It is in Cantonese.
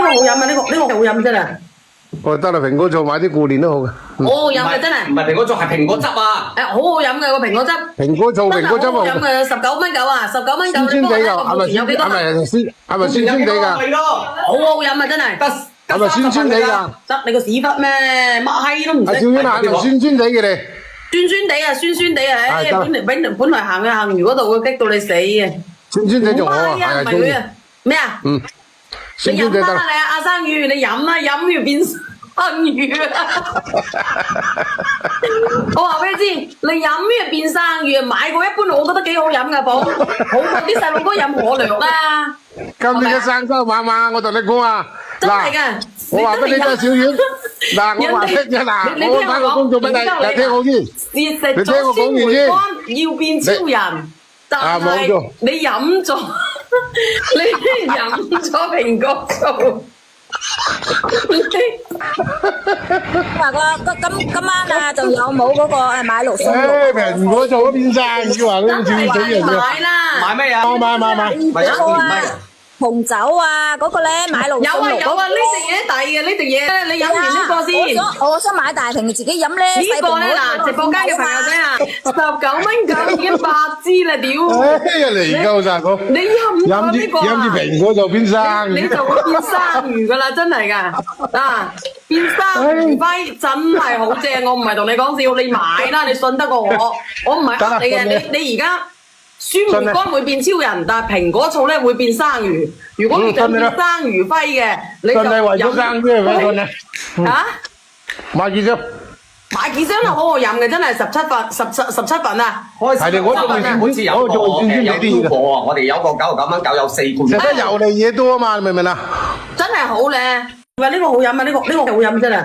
好飲啊！呢個好飲真係。我得啦，蘋果醋買啲過年都好嘅。好好飲嘅真係。唔係蘋果醋，係蘋果汁啊！好好飲嘅個蘋果汁。蘋果醋，蘋果汁好好飲嘅19蚊9啊，19蚊9。酸酸地㗎，係咪酸酸地㗎？好好飲啊真係。係咪酸酸地㗎？得你個屎忽咩？乜閪都唔識。阿小婉係咪酸酸地嘅你？酸酸地啊，酸酸地啊！本來行去行魚嗰度會激到你死嘅。酸酸地仲好啊，係佢啊！咩啊？酸酸地得啦。你阿生魚，你飲啦，飲完變生魚啊！我話俾你知，你飲完變生魚，買過一般我覺得幾好飲噶，寶，好過啲細路哥飲可樂啦。今年嘅生收晚晚，我同你講啊，真係噶，我話俾你聽，小丸，嗱，我話聽啫，嗱，我擺個工作俾你，你聽我先，你聽我講完先，要變超人，但係你飲咗，你飲咗蘋果醋。話今晚啊，仲有冇嗰個買6送6？蘋果醋嗰邊生，要話嗰啲死人嘅。買啦，買咩啊？買。紅酒啊，嗰個咧買6送6。有啊，呢隻嘢抵嘅，呢隻嘢你飲完呢個先。我想買大瓶自己飲咧。呢個咧嗱，直播間嘅朋友仔啊，19蚊9已經8支啦，屌！哎呀，嚟夠晒個。你飲呢個飲住蘋果就變生。你就會變生魚噶啦，真係噶啊！變生魚輝真係好正，我唔係同你講笑，你買啦，你信得過我，我唔係呃你嘅，你而家。酸梅乾會變超人，但係蘋果醋咧會變生魚。如果你想變生魚輝嘅，你就為咗生啫，咪信啊！嚇？買幾箱？買幾箱都好好飲嘅，真係17份啊！係你我好似有個有啲貨啊！我哋有個99蚊9有4罐。食得油膩嘢多啊嘛，你明唔明啊？真係好咧！喂，呢個好飲啊！呢個好飲真係。